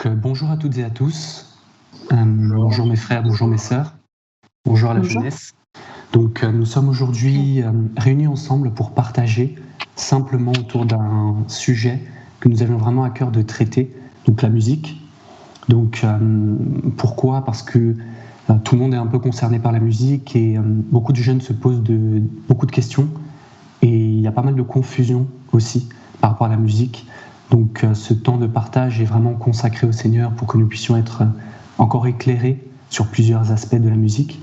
Bonjour à toutes et à tous. Bonjour mes frères, bonjour mes sœurs, bonjour à la jeunesse. Nous sommes aujourd'hui réunis ensemble pour partager simplement autour d'un sujet que nous avions vraiment à cœur de traiter, donc la musique. Pourquoi ? Parce que tout le monde est un peu concerné par la musique et beaucoup de jeunes se posent beaucoup de questions et il y a pas mal de confusion aussi par rapport à la musique. Ce temps de partage est vraiment consacré au Seigneur pour que nous puissions être encore éclairés sur plusieurs aspects de la musique.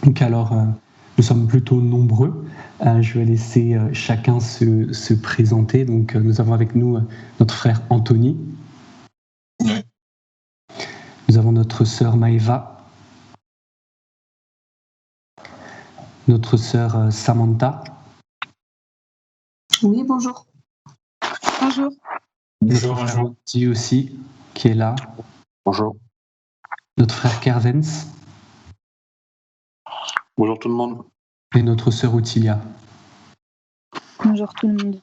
Nous sommes plutôt nombreux. Je vais laisser chacun se présenter. Nous avons avec nous notre frère Anthony. Oui. Nous avons notre sœur Maëva. Notre sœur Samantha. Oui, bonjour. Bonjour. Notre frère Anthony aussi, qui est là. Bonjour. Notre frère Kervens. Bonjour tout le monde. Et notre sœur Outilia. Bonjour tout le monde.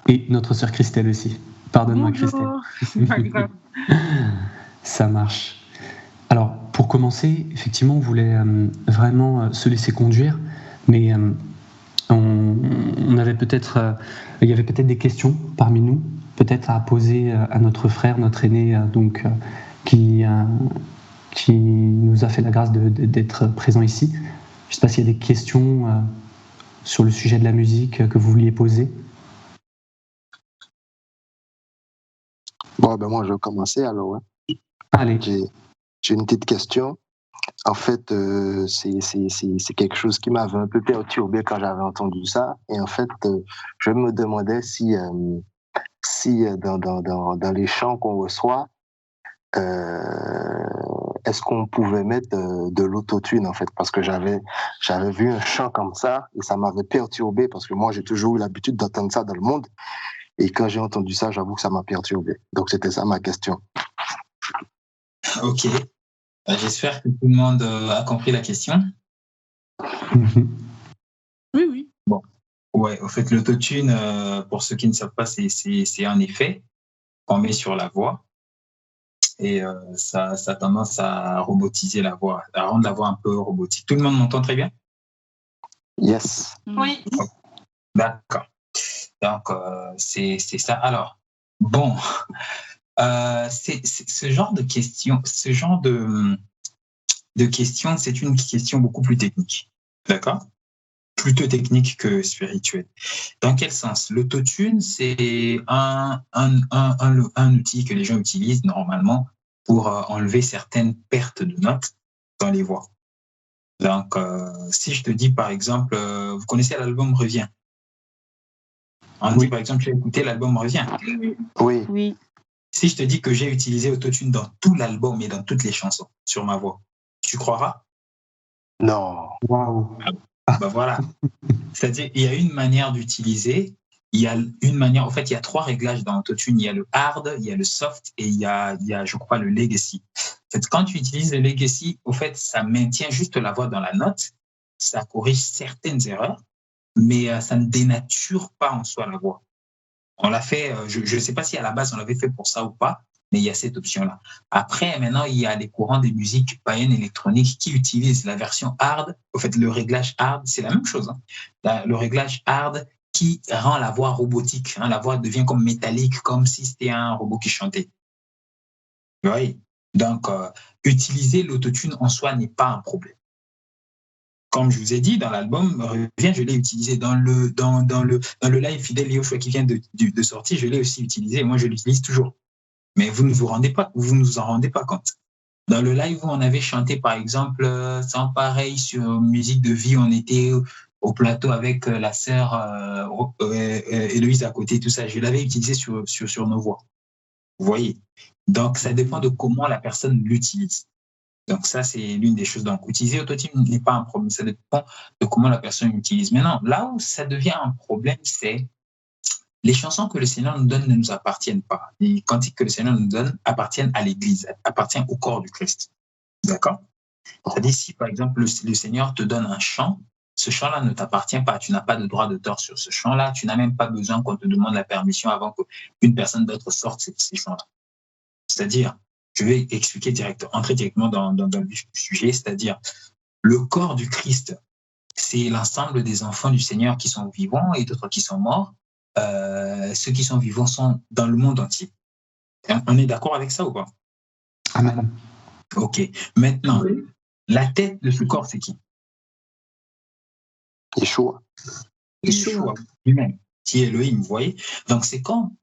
Et notre sœur Christelle aussi. Pardonne-moi Christelle. Ça marche. Alors, pour commencer, effectivement, on voulait vraiment se laisser conduire, mais on avait peut-être, il y avait peut-être des questions parmi nous, peut-être à poser à notre frère, notre aîné, qui nous a fait la grâce d'être présent ici. Je ne sais pas s'il y a des questions sur le sujet de la musique que vous vouliez poser. Bon, moi je vais commencer alors. Allez. J'ai une petite question. En fait, c'est quelque chose qui m'avait un peu perturbé quand j'avais entendu ça. Et en fait, je me demandais si dans les chants qu'on reçoit, est-ce qu'on pouvait mettre de l'autotune en fait, parce que j'avais vu un chant comme ça et ça m'avait perturbé parce que moi j'ai toujours eu l'habitude d'entendre ça dans le monde et quand j'ai entendu ça, j'avoue que ça m'a perturbé. Donc c'était ça ma question. Ok. J'espère que tout le monde a compris la question. Oui. Bon. Ouais, au fait, l'autotune, pour ceux qui ne savent pas, c'est un effet qu'on met sur la voix. Et ça a tendance à robotiser la voix, à rendre la voix un peu robotique. Tout le monde m'entend très bien ? Yes. Oui. D'accord. Donc, c'est ça. Alors, bon, c'est ce genre de question, question, c'est une question beaucoup plus technique. D'accord ? Plutôt technique que spirituelle. Dans quel sens ? L'autotune, c'est un outil que les gens utilisent normalement pour enlever certaines pertes de notes dans les voix. Donc, si je te dis, par exemple, vous connaissez l'album Revient. On dit, par exemple, tu as écouté l'album Revient. Oui. Si je te dis que j'ai utilisé l'autotune dans tout l'album et dans toutes les chansons sur ma voix, tu croiras ? Non. Waouh. Voilà. C'est-à-dire, il y a une manière d'utiliser, il y a 3 réglages dans l'autotune. Il y a le hard, il y a le soft et il y a je crois, le legacy. En fait, quand tu utilises le legacy, au fait, ça maintient juste la voix dans la note, ça corrige certaines erreurs, mais ça ne dénature pas en soi la voix. On l'a fait, je ne sais pas si à la base on l'avait fait pour ça ou pas, mais il y a cette option-là. Après, maintenant, il y a des courants de musique païenne électronique qui utilisent la version hard. Au fait, le réglage hard, c'est la même chose. Le réglage hard qui rend la voix robotique. La voix devient comme métallique, comme si c'était un robot qui chantait. Oui. Donc, utiliser l'autotune en soi n'est pas un problème. Comme je vous ai dit, dans l'album Revient, je l'ai utilisé dans le live Fidèle Yoshua qui vient de sortir, je l'ai aussi utilisé. Moi, je l'utilise toujours. Mais vous ne vous en rendez pas compte. Dans le live où on avait chanté, par exemple, sans pareil sur Musique de vie, on était au plateau avec la sœur Héloïse à côté, tout ça. Je l'avais utilisé sur nos voix. Vous voyez ? Donc, ça dépend de comment la personne l'utilise. Donc, ça, c'est l'une des choses. Donc, utiliser l'autotune n'est pas un problème. Ça dépend de comment la personne l'utilise. Maintenant, là où ça devient un problème, c'est les chansons que le Seigneur nous donne ne nous appartiennent pas. Les cantiques que le Seigneur nous donne appartiennent à l'Église, appartiennent au corps du Christ. D'accord ? C'est-à-dire, si par exemple le Seigneur te donne un chant, ce chant-là ne t'appartient pas. Tu n'as pas de droit d'auteur sur ce chant-là. Tu n'as même pas besoin qu'on te demande la permission avant qu'une personne d'autre sorte ces chants-là. C'est-à-dire, je vais entrer directement dans le vif du sujet, c'est-à-dire, le corps du Christ, c'est l'ensemble des enfants du Seigneur qui sont vivants et d'autres qui sont morts. Ceux qui sont vivants sont dans le monde entier. On est d'accord avec ça ou pas? Amen. Ok. Maintenant, la tête de ce corps, c'est qui? Yeshua. Yeshua lui-même, qui est Elohim, vous voyez? Donc, c'est comme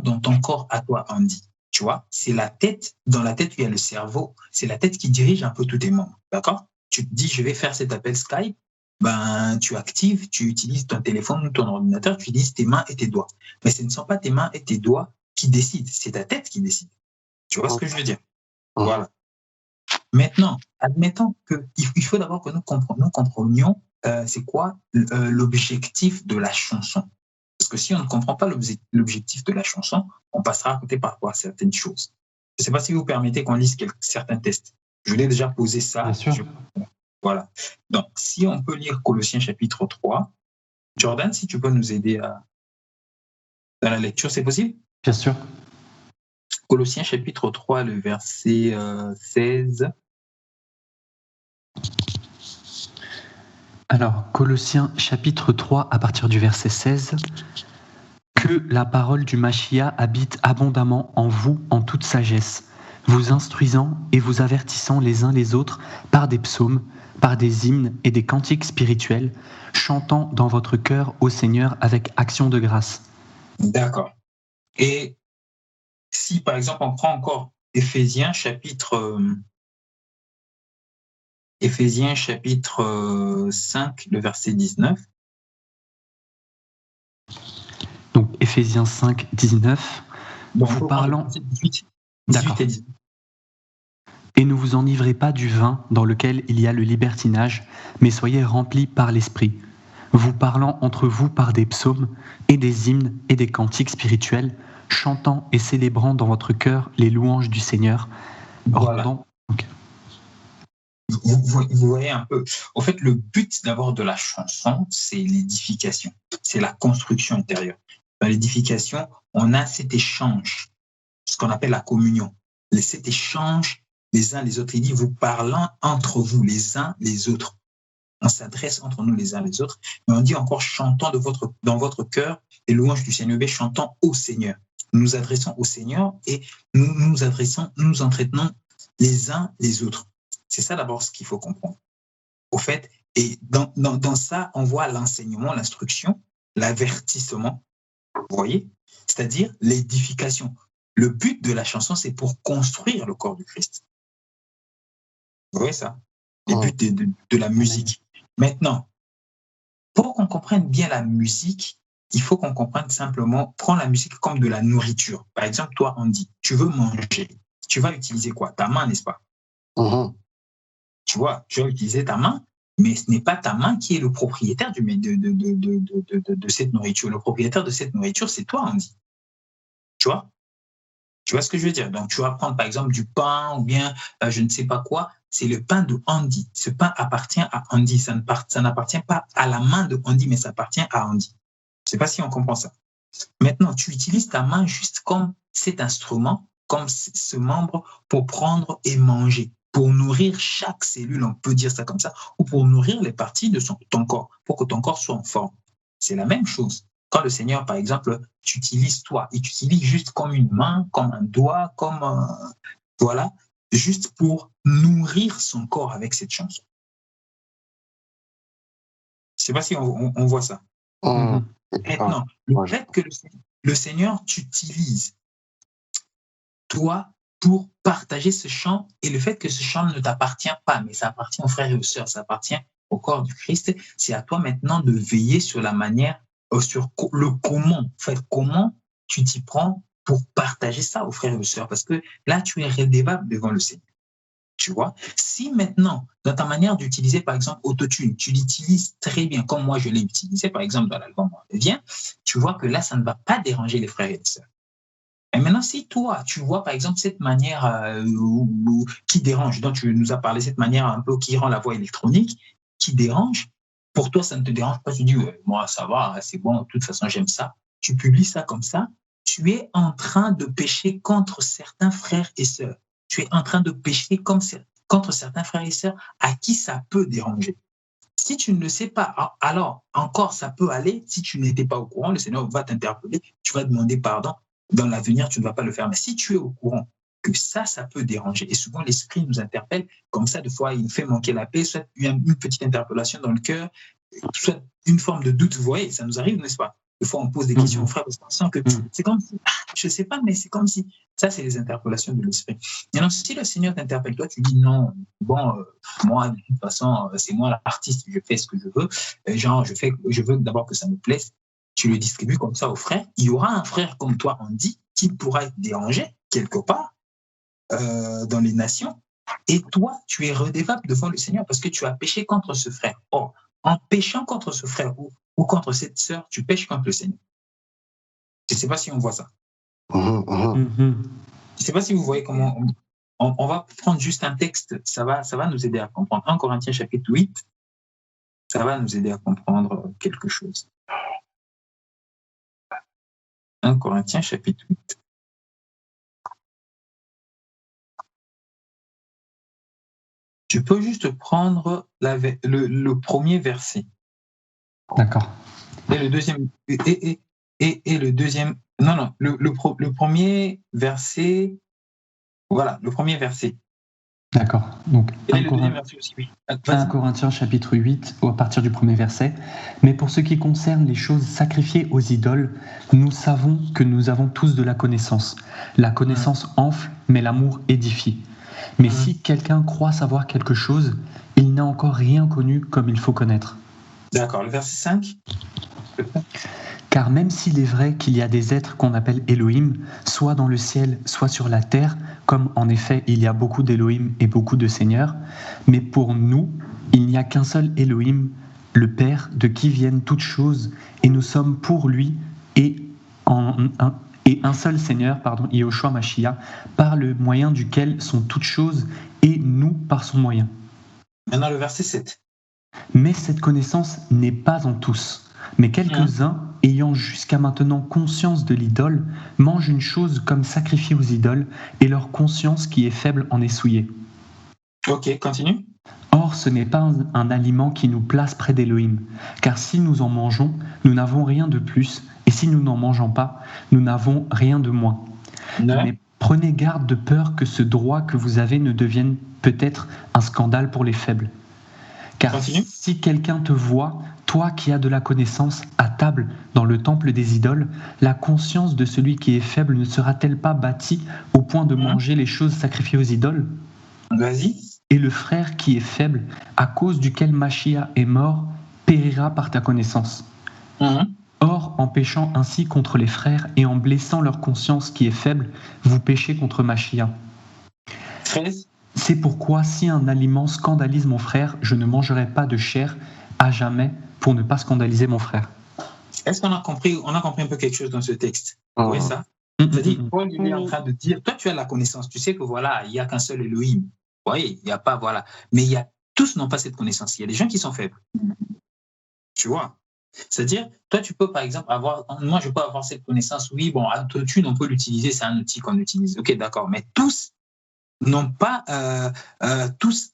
dans ton corps à toi, Andy. Tu vois, c'est la tête, dans la tête, il y a le cerveau. C'est la tête qui dirige un peu tous tes membres. D'accord? Tu te dis, je vais faire cet appel Skype. Ben, tu actives, tu utilises ton téléphone ou ton ordinateur, tu utilises tes mains et tes doigts. Mais ce ne sont pas tes mains et tes doigts qui décident, c'est ta tête qui décide. Tu vois ce que je veux dire? Voilà. Maintenant, admettons qu'il faut d'abord que nous comprenions c'est quoi l'objectif de la chanson. Parce que si on ne comprend pas l'objectif de la chanson, on passera à côté par rapport à certaines choses. Je ne sais pas si vous permettez qu'on lise certains tests. Je l'ai déjà posé ça. Bien sûr. Voilà. Donc, si on peut lire Colossiens chapitre 3, Jordan, si tu peux nous aider dans la lecture, c'est possible? Bien sûr. Colossiens chapitre 3, le verset 16. Alors, Colossiens chapitre 3, à partir du verset 16. Que la parole du Mashiach habite abondamment en vous en toute sagesse, vous instruisant et vous avertissant les uns les autres par des psaumes, par des hymnes et des cantiques spirituels, chantant dans votre cœur au Seigneur avec action de grâce. D'accord. Et si, par exemple, on prend encore Éphésiens chapitre 5, le verset 19. Donc, Éphésiens 5, 19, Donc, vous parlant... 18 et 19. Et ne vous enivrez pas du vin dans lequel il y a le libertinage, mais soyez remplis par l'Esprit, vous parlant entre vous par des psaumes et des hymnes et des cantiques spirituels, chantant et célébrant dans votre cœur les louanges du Seigneur. Voilà. Okay. Vous voyez un peu. En fait, le but d'abord de la chanson, c'est l'édification, c'est la construction intérieure. Dans l'édification, on a cet échange, ce qu'on appelle la communion. Cet échange les uns les autres. Il dit, vous parlant entre vous, les uns les autres. On s'adresse entre nous les uns les autres. Mais on dit encore, chantant dans votre cœur les louanges du Seigneur, chantant au Seigneur. Nous nous adressons au Seigneur et nous nous entretenons les uns les autres. C'est ça d'abord ce qu'il faut comprendre. Au fait, et dans ça, on voit l'enseignement, l'instruction, l'avertissement, vous voyez, c'est-à-dire l'édification. Le but de la chanson, c'est pour construire le corps du Christ. Vous voyez ça? Le but de la musique. Maintenant, pour qu'on comprenne bien la musique, il faut qu'on comprenne simplement, prends la musique comme de la nourriture. Par exemple, toi, Andy, tu veux manger. Tu vas utiliser quoi? Ta main, n'est-ce pas? Tu vois, tu vas utiliser ta main, mais ce n'est pas ta main qui est le propriétaire de cette nourriture. Le propriétaire de cette nourriture, c'est toi, Andy. Tu vois? Tu vois ce que je veux dire? Donc, tu vas prendre, par exemple, du pain ou bien je ne sais pas quoi. C'est le pain de Andy. Ce pain appartient à Andy. Ça n'appartient pas à la main de Andy, mais ça appartient à Andy. Je ne sais pas si on comprend ça. Maintenant, tu utilises ta main juste comme cet instrument, comme ce membre pour prendre et manger, pour nourrir chaque cellule, on peut dire ça comme ça, ou pour nourrir les parties de ton corps, pour que ton corps soit en forme. C'est la même chose. Quand le Seigneur, par exemple, t'utilise toi, il t'utilise juste comme une main, comme un doigt, voilà, juste pour nourrir son corps avec cette chanson. Je ne sais pas si on voit ça. Maintenant, le fait que le Seigneur t'utilise, toi, pour partager ce chant, et le fait que ce chant ne t'appartient pas, mais ça appartient aux frères et aux sœurs, ça appartient au corps du Christ, c'est à toi maintenant de veiller sur la manière, sur le comment, en fait, comment tu t'y prends pour partager ça aux frères et aux sœurs, parce que là, tu es redevable devant le Seigneur. Tu vois, si maintenant, dans ta manière d'utiliser, par exemple, Autotune, tu l'utilises très bien, comme moi je l'ai utilisé, par exemple, dans l'album Revient, tu vois que là, ça ne va pas déranger les frères et les sœurs. Et maintenant, si toi, tu vois, par exemple, cette manière qui dérange, dont tu nous as parlé, cette manière un peu qui rend la voix électronique, qui dérange, pour toi, ça ne te dérange pas, tu dis, moi, ça va, c'est bon, de toute façon, j'aime ça. Tu publies ça comme ça, tu es en train de pécher contre certains frères et sœurs. Tu es en train de pécher contre certains frères et sœurs à qui ça peut déranger. Si tu ne le sais pas, alors encore ça peut aller. Si tu n'étais pas au courant, le Seigneur va t'interpeller, tu vas demander pardon. Dans l'avenir, tu ne vas pas le faire. Mais si tu es au courant que ça peut déranger, et souvent l'Esprit nous interpelle, comme ça, des fois, il nous fait manquer la paix, soit une petite interpellation dans le cœur, soit une forme de doute. Vous voyez, ça nous arrive, n'est-ce pas? Des fois, on pose des questions aux frères parce qu'on sent que c'est comme si, je ne sais pas, mais c'est comme si. Ça, c'est les interpellations de l'Esprit. Et alors, si le Seigneur t'interpelle, toi, tu dis non, bon, moi, de toute façon, c'est moi l'artiste, je fais ce que je veux. Genre, je veux d'abord que ça me plaise. Tu le distribues comme ça aux frères. Il y aura un frère comme toi, on dit, qui pourra être dérangé quelque part dans les nations. Et toi, tu es redevable devant le Seigneur parce que tu as péché contre ce frère. Or, en péchant contre ce frère ou contre cette sœur, tu pêches contre le Seigneur. Je ne sais pas si on voit ça. Je ne sais pas si vous voyez comment. On va prendre juste un texte, ça va nous aider à comprendre. 1 Corinthiens chapitre 8, ça va nous aider à comprendre quelque chose. 1 Corinthiens chapitre 8. Je peux juste prendre le premier verset. D'accord. Et le deuxième. Et le deuxième. Non, le premier verset. Voilà, le premier verset. D'accord. Donc, et le deuxième verset aussi, oui. 1 Corinthiens chapitre 8, à partir du premier verset. Mais pour ce qui concerne les choses sacrifiées aux idoles, nous savons que nous avons tous de la connaissance. La connaissance enfle, mais l'amour édifie. Mais si quelqu'un croit savoir quelque chose, il n'a encore rien connu comme il faut connaître. D'accord. Le verset 5. Car même s'il est vrai qu'il y a des êtres qu'on appelle Elohim, soit dans le ciel, soit sur la terre, comme en effet il y a beaucoup d'Elohim et beaucoup de seigneurs, mais pour nous, il n'y a qu'un seul Elohim, le Père, de qui viennent toutes choses, et nous sommes pour lui et un seul Seigneur, Yahushua Mashiach, par le moyen duquel sont toutes choses, et nous par son moyen. Maintenant le verset 7. Mais cette connaissance n'est pas en tous, mais quelques-uns, ayant jusqu'à maintenant conscience de l'idole, mangent une chose comme sacrifiée aux idoles, et leur conscience qui est faible en est souillée. Ok, continue. Or, ce n'est pas un aliment qui nous place près d'Élohim, car si nous en mangeons, nous n'avons rien de plus, et si nous n'en mangeons pas, nous n'avons rien de moins. Mais prenez garde de peur que ce droit que vous avez ne devienne peut-être un scandale pour les faibles. Car si quelqu'un te voit, toi qui as de la connaissance, à table dans le temple des idoles, la conscience de celui qui est faible ne sera-t-elle pas bâtie au point de manger les choses sacrifiées aux idoles ? Vas-y. Et le frère qui est faible, à cause duquel Mashiach est mort, périra par ta connaissance. Or, en péchant ainsi contre les frères et en blessant leur conscience qui est faible, vous péchez contre Mashiach. 13. C'est pourquoi, si un aliment scandalise mon frère, je ne mangerai pas de chair à jamais pour ne pas scandaliser mon frère. Est-ce qu'on a compris, un peu quelque chose dans ce texte? Vous voyez ça? C'est-à-dire, Paul est en train de dire, toi tu as la connaissance, tu sais que voilà, il n'y a qu'un seul Elohim. Vous voyez, il n'y a pas, voilà. Mais tous n'ont pas cette connaissance. Il y a des gens qui sont faibles. Tu vois? C'est-à-dire, toi tu peux par exemple moi je peux avoir cette connaissance, oui, bon, Autotune on peut l'utiliser, c'est un outil qu'on utilise. Ok, d'accord, mais tous n'ont pas, tous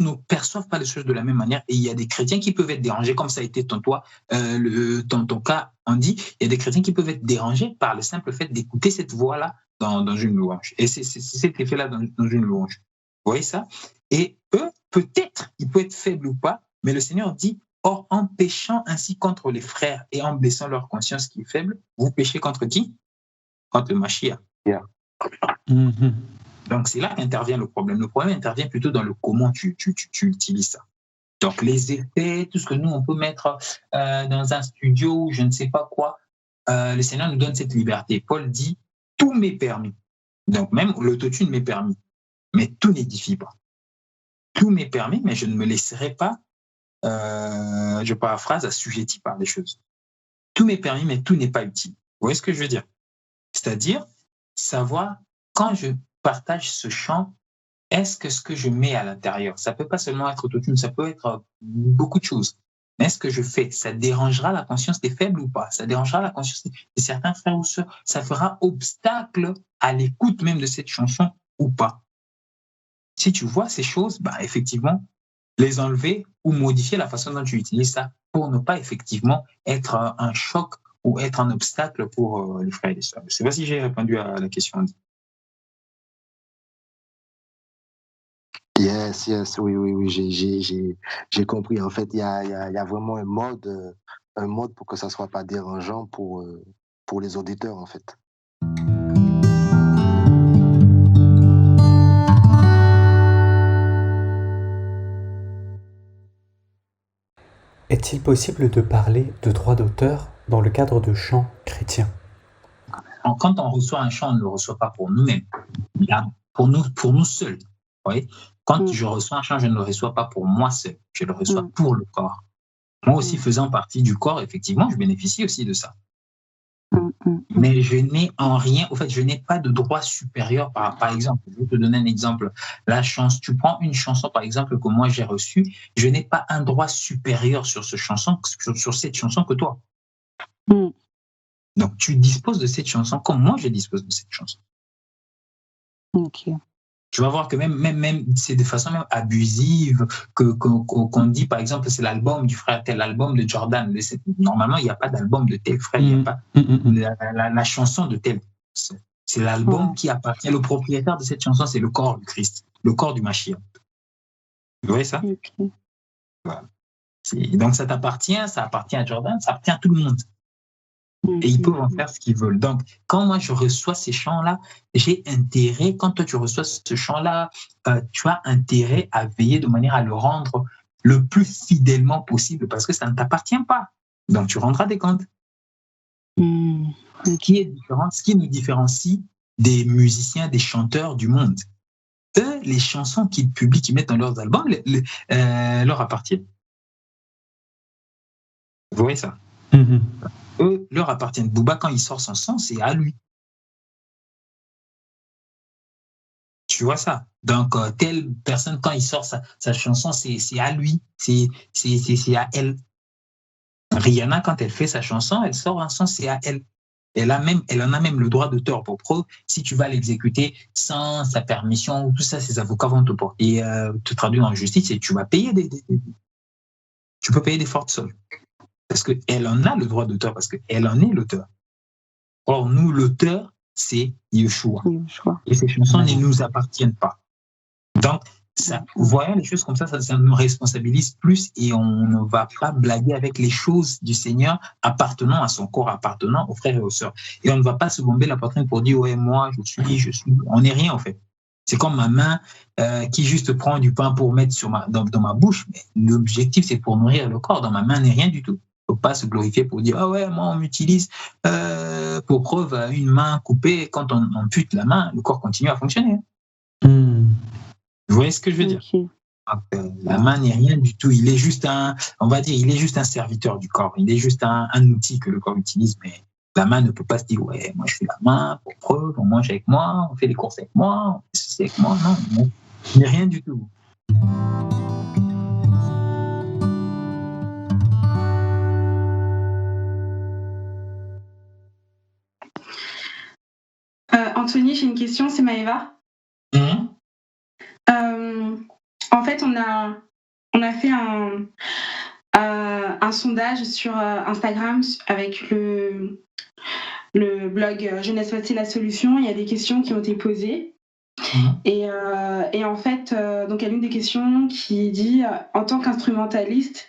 ne perçoivent pas les choses de la même manière, et il y a des chrétiens qui peuvent être dérangés, comme ça a été ton cas, on dit, il y a des chrétiens qui peuvent être dérangés par le simple fait d'écouter cette voix-là dans une louange. Et c'est cet effet-là dans une louange. Vous voyez ça? Et eux, peut-être, ils peuvent être faibles ou pas, mais le Seigneur dit, or, en péchant ainsi contre les frères et en blessant leur conscience qui est faible, vous péchez contre qui? Contre le Mashiach. Donc, c'est là qu'intervient le problème. Le problème intervient plutôt dans le comment tu utilises ça. Donc, les effets, tout ce que nous, on peut mettre dans un studio ou je ne sais pas quoi, le Seigneur nous donne cette liberté. Paul dit, tout m'est permis. Donc, même l'autotune m'est permis. Mais tout n'édifie pas. Tout m'est permis, mais je ne me laisserai pas, je paraphrase, assujetti par des choses. Tout m'est permis, mais tout n'est pas utile. Vous voyez ce que je veux dire? C'est-à-dire, savoir, quand je partage ce chant, est-ce que ce que je mets à l'intérieur, ça peut pas seulement être autotune, ça peut être beaucoup de choses. Mais ce que je fais, ça dérangera la conscience des faibles ou pas? Ça dérangera la conscience de certains frères ou sœurs? Ça fera obstacle à l'écoute même de cette chanson ou pas? Si tu vois ces choses, bah, effectivement, les enlever ou modifier la façon dont tu utilises ça pour ne pas effectivement être un choc ou être un obstacle pour les frères et les sœurs. Je ne sais pas si j'ai répondu à la question. Yes, oui, j'ai compris. En fait, il y a vraiment un mode pour que ça soit pas dérangeant pour les auditeurs, en fait. Est-il possible de parler de droits d'auteur dans le cadre de chants chrétiens? Quand on reçoit un chant, on ne le reçoit pas pour nous-mêmes, pour nous seuls. Oui? Quand je reçois un chant, je ne le reçois pas pour moi seul, je le reçois pour le corps. Moi aussi, faisant partie du corps, effectivement, je bénéficie aussi de ça. Mais je n'ai en rien, je n'ai pas de droit supérieur. Par exemple, je vais te donner un exemple. Tu prends une chanson, par exemple, que moi j'ai reçue, je n'ai pas un droit supérieur sur cette chanson que toi. Donc, tu disposes de cette chanson comme moi je dispose de cette chanson. Ok. Tu vas voir que même c'est de façon même abusive qu'on dit, par exemple, c'est l'album du frère tel, l'album de Jordan. Normalement, il n'y a pas d'album de tel frère, il n'y a pas la chanson de tel. C'est l'album qui appartient. Le propriétaire de cette chanson, c'est le corps du Christ, le corps du Mashiach. Vous voyez ça? Okay. Voilà. Donc, ça appartient à Jordan, ça appartient à tout le monde. Et ils peuvent en faire ce qu'ils veulent. Donc, quand moi je reçois ces chants-là, j'ai intérêt, quand toi tu reçois ce chant-là, tu as intérêt à veiller de manière à le rendre le plus fidèlement possible parce que ça ne t'appartient pas. Donc, tu rendras des comptes. Ce qui nous différencie des musiciens, des chanteurs du monde. Eux, les chansons qu'ils publient, qu'ils mettent dans leurs albums, leur appartiennent. Vous voyez ça? Eux leur appartiennent. Booba, quand il sort son son, c'est à lui. Tu vois ça? Donc, telle personne, quand il sort sa chanson, c'est à lui. C'est à elle. Rihanna, quand elle fait sa chanson, elle sort un son, c'est à elle. Elle en a même le droit d'auteur pour preuve. Si tu vas l'exécuter sans sa permission, tout ça, ses avocats vont te porter, te traduire en justice et tu vas payer tu peux payer des fortes sommes. Parce qu'elle en a le droit d'auteur, parce qu'elle en est l'auteur. Or, nous, l'auteur, c'est Yeshua. Et ces chansons ne nous appartiennent pas. Donc, voyant les choses comme ça nous responsabilise plus et on ne va pas blaguer avec les choses du Seigneur appartenant à son corps, appartenant aux frères et aux sœurs. Et on ne va pas se bomber la poitrine pour dire « ouais, moi, je suis... » On n'est rien, en fait. C'est comme ma main qui juste prend du pain pour mettre dans ma bouche. Mais l'objectif, c'est pour nourrir le corps. Dans ma main, n'est rien du tout. Il ne faut pas se glorifier pour dire « ah ouais, moi, on m'utilise pour preuve une main coupée. » Quand on ampute la main, le corps continue à fonctionner. Vous voyez ce que je veux dire? La main n'est rien du tout. Il est juste un serviteur du corps. Il est juste un outil que le corps utilise. Mais la main ne peut pas se dire « ouais, moi, je suis la main pour preuve. On mange avec moi, on fait les courses avec moi, on fait ceci avec moi. » Non, il n'est rien du tout. Anthony, j'ai une question, c'est Maëva. En fait, on a fait un sondage sur Instagram avec le blog Jeunesse Facile la solution. Il y a des questions qui ont été posées. Et en fait, donc il y a l'une des questions qui dit en tant qu'instrumentaliste,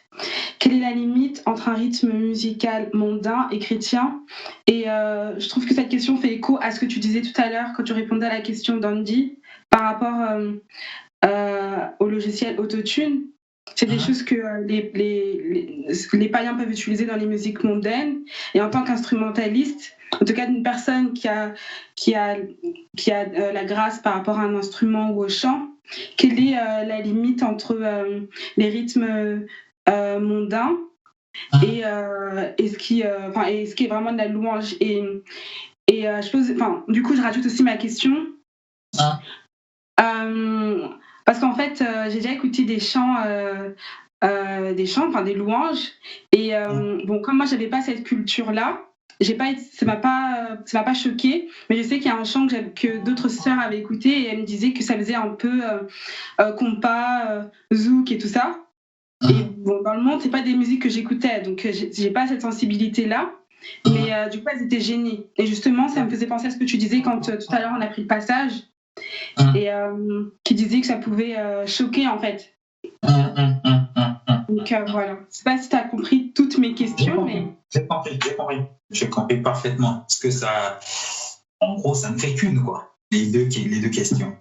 quelle est la limite entre un rythme musical mondain et chrétien? Et je trouve que cette question fait écho à ce que tu disais tout à l'heure quand tu répondais à la question d'Andy par rapport au logiciel Autotune. C'est des choses que les païens peuvent utiliser dans les musiques mondaines. Et en tant qu'instrumentaliste, en tout cas d'une personne qui a la grâce par rapport à un instrument ou au chant, quelle est la limite entre les rythmes mondains et ce qui est vraiment de la louange? Et du coup, je rajoute aussi ma question. Parce qu'en fait, j'ai déjà écouté des chants des chants, enfin des louanges. Et bon, comme moi, j'avais pas cette culture-là, ça m'a pas choquée, mais je sais qu'il y a un chant que d'autres sœurs avaient écouté et elles me disaient que ça faisait un peu compas, zouk et tout ça. Et bon, dans le monde, c'est pas des musiques que j'écoutais, donc j'ai pas cette sensibilité-là. Mais du coup, elles étaient gênées. Et justement, ça me faisait penser à ce que tu disais quand tout à l'heure on a pris le passage, et qui disait que ça pouvait choquer en fait. Donc voilà. Je sais pas si tu as compris toutes mes questions, mais. J'ai compris parfaitement. Parce que ça, en gros, ça ne fait qu'une, quoi. Les deux questions.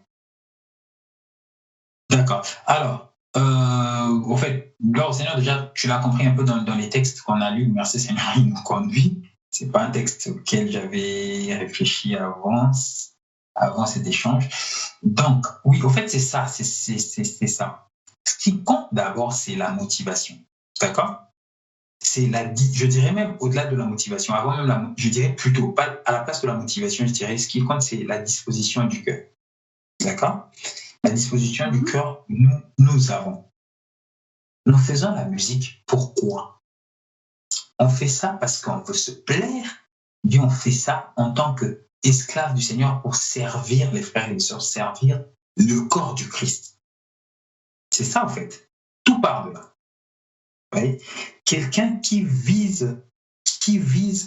D'accord. Alors, au fait, gloire au Seigneur, déjà, tu l'as compris un peu dans les textes qu'on a lus. Merci Seigneur, il nous conduit. C'est pas un texte auquel j'avais réfléchi avant cet échange. Donc, oui, au fait, c'est ça. C'est ça. Ce qui compte d'abord, c'est la motivation. D'accord? Je dirais même au-delà de la motivation, avant même je dirais plutôt, pas à la place de la motivation, je dirais ce qui compte, c'est la disposition du cœur. D'accord? La disposition du cœur, nous avons. Nous faisons la musique, pourquoi? On fait ça parce qu'on veut se plaire, bien on fait ça en tant qu'esclave du Seigneur pour servir les frères et les sœurs, servir le corps du Christ. C'est ça en fait. Tout part de là. Ouais. Quelqu'un qui vise,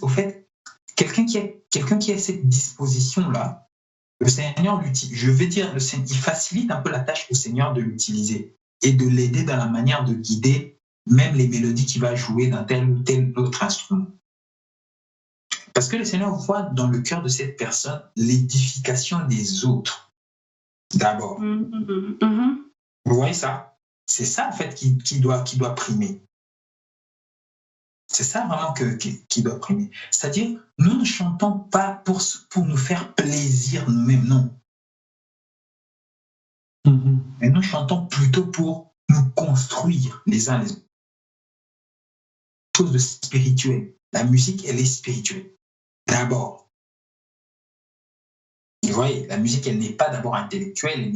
au fait, quelqu'un qui a cette disposition-là, le Seigneur l'utilise. Je vais dire, il facilite un peu la tâche au Seigneur de l'utiliser et de l'aider dans la manière de guider même les mélodies qu'il va jouer dans tel ou tel autre instrument. Parce que le Seigneur voit dans le cœur de cette personne l'édification des autres, d'abord. Vous voyez ça? C'est ça, en fait, qui doit primer. C'est ça vraiment qui doit primer. C'est-à-dire, nous ne chantons pas pour nous faire plaisir nous-mêmes, non. Mais nous chantons plutôt pour nous construire les uns les autres. Chose de spirituel. La musique, elle est spirituelle. D'abord. Vous voyez, la musique, elle n'est pas d'abord intellectuelle,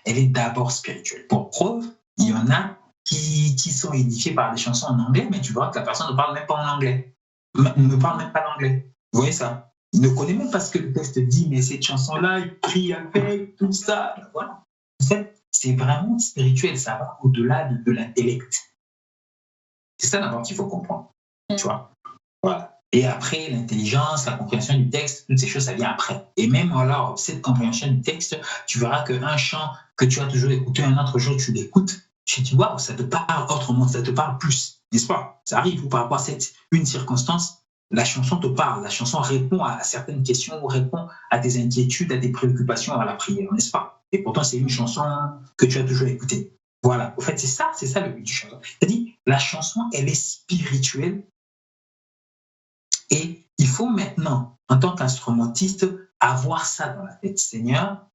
elle est d'abord spirituelle. Pour preuve, il y en a qui sont édifiés par des chansons en anglais, mais tu vois que la personne ne parle même pas en anglais. Ne parle même pas l'anglais. Vous voyez ça? Il ne connaît même pas ce que le texte dit, mais cette chanson-là, il prie avec, tout ça. Voilà. En fait, c'est vraiment spirituel, ça va au-delà de l'intellect. C'est ça d'abord qu'il faut comprendre. Tu vois? Voilà. Et après, l'intelligence, la compréhension du texte, toutes ces choses, ça vient après. Et même alors, cette compréhension du texte, tu verras qu'un chant que tu as toujours écouté, un autre jour, tu l'écoutes, tu te dis, waouh, ça te parle autrement, ça te parle plus, n'est-ce pas? Ça arrive, ou par rapport à une circonstance, la chanson te parle, la chanson répond à certaines questions, ou répond à tes inquiétudes, à tes préoccupations à la prière, n'est-ce pas? Et pourtant, c'est une chanson que tu as toujours écoutée. Voilà, au fait, c'est ça le but du chanson. C'est-à-dire, la chanson, elle est spirituelle. Et il faut maintenant, en tant qu'instrumentiste, avoir ça dans la tête. Seigneur,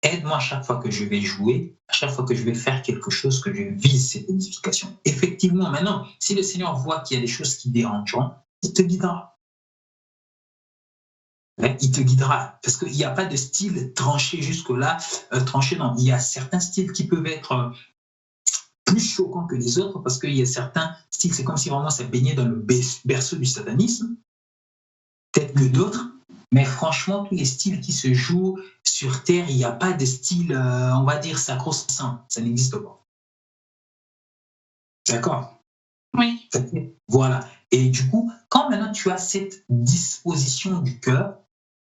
aide-moi à chaque fois que je vais jouer, à chaque fois que je vais faire quelque chose, que je vise cette édification. Effectivement, maintenant, si le Seigneur voit qu'il y a des choses qui dérangent, il te guidera. Il te guidera. Parce qu'il n'y a pas de style tranché jusque-là. Tranché, non. Il y a certains styles qui peuvent être plus choquants que les autres parce qu'il y a certains styles, c'est comme si vraiment ça baignait dans le berceau du satanisme, peut-être que d'autres, mais franchement, tous les styles qui se jouent sur Terre, il n'y a pas de style, on va dire, sacro-saint, ça n'existe pas. D'accord? Oui. Voilà. Et du coup, quand maintenant tu as cette disposition du cœur,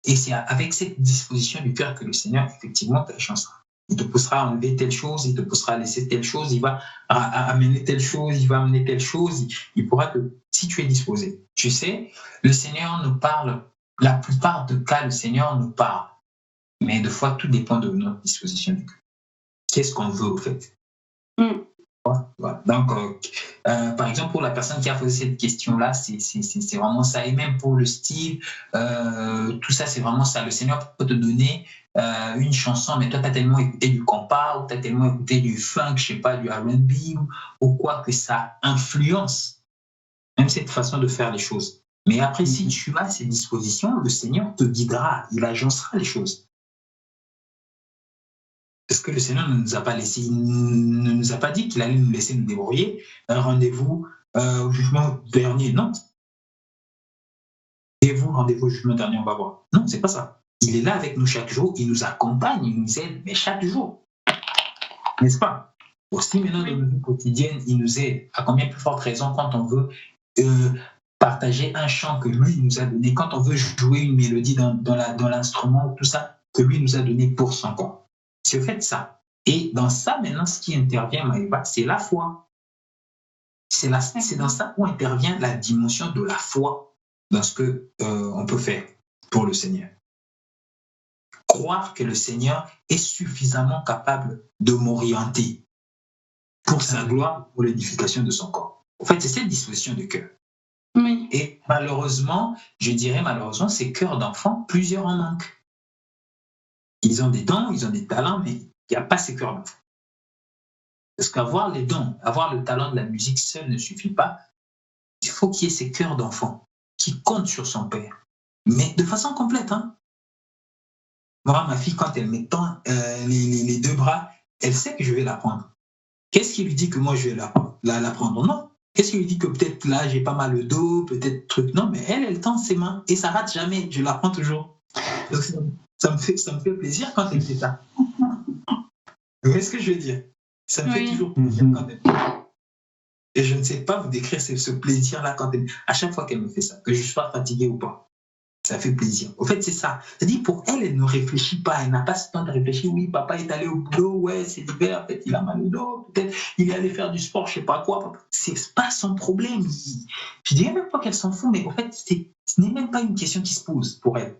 et c'est avec cette disposition du cœur que le Seigneur, effectivement, te chancera. Il te poussera à enlever telle chose, il te poussera à laisser telle chose, il va amener telle chose, il va amener telle chose. Il pourra si tu es disposé. Tu sais, le Seigneur nous parle, la plupart des cas, le Seigneur nous parle. Mais des fois, tout dépend de notre disposition du cœur. Qu'est-ce qu'on veut, au fait? Voilà. Donc, par exemple, pour la personne qui a posé cette question-là, c'est vraiment ça. Et même pour le style, tout ça, c'est vraiment ça. Le Seigneur peut te donner une chanson, mais toi, tu as tellement écouté du compas, ou tu as tellement écouté du funk, je sais pas, du R&B, ou quoi, que ça influence même cette façon de faire les choses. Mais après, si tu as ces dispositions, le Seigneur te guidera, il agencera les choses. Parce que le Seigneur ne nous a pas laissé, il ne nous a pas dit qu'il allait nous laisser nous débrouiller. Un rendez-vous au jugement dernier, non. Rendez-vous au jugement dernier, on va voir. Non, c'est pas ça. Il est là avec nous chaque jour, il nous accompagne, il nous aide, mais chaque jour. N'est-ce pas? Aussi, maintenant, dans notre vie quotidienne, il nous aide. À combien plus forte raison quand on veut partager un chant que lui nous a donné, quand on veut jouer une mélodie dans l'instrument, tout ça, que lui nous a donné pour son compte. C'est au fait ça. Et dans ça, maintenant, ce qui intervient, Maëva, c'est la foi. C'est dans ça où intervient la dimension de la foi dans ce que on peut faire pour le Seigneur. Croire que le Seigneur est suffisamment capable de m'orienter pour sa gloire, pour l'édification de son corps. En fait, c'est cette disposition de cœur. Oui. Et malheureusement, je dirais malheureusement, ces cœurs d'enfants, plusieurs en manquent. Ils ont des dons, ils ont des talents, mais il n'y a pas ces cœurs d'enfants. Parce qu'avoir les dons, avoir le talent de la musique seul ne suffit pas. Il faut qu'il y ait ces cœurs d'enfants qui comptent sur son père, mais de façon complète. Hein. Moi, ma fille, quand elle m'étend les deux bras, elle sait que je vais la prendre. Qu'est-ce qui lui dit que moi, je vais la prendre? Non. Qu'est-ce qui lui dit que peut-être là, j'ai pas mal le dos, peut-être truc? Non, mais elle tend ses mains et ça rate jamais. Je la prends toujours. Donc, ça me fait plaisir quand elle fait ça. Vous voyez ce que je veux dire? Ça me fait toujours plaisir quand elle fait ça. Et je ne sais pas vous décrire ce plaisir-là quand à chaque fois qu'elle me fait ça, que je sois fatigué ou pas. Ça fait plaisir. Au fait, c'est ça. C'est-à-dire, pour elle, elle ne réfléchit pas. Elle n'a pas ce temps de réfléchir. Oui, papa est allé au boulot. Ouais, c'est l'hiver. En fait, il a mal au dos. Peut-être il est allé faire du sport, je ne sais pas quoi. C'est pas son problème. Je dirais même pas qu'elle s'en fout, mais au fait, ce n'est même pas une question qui se pose pour elle.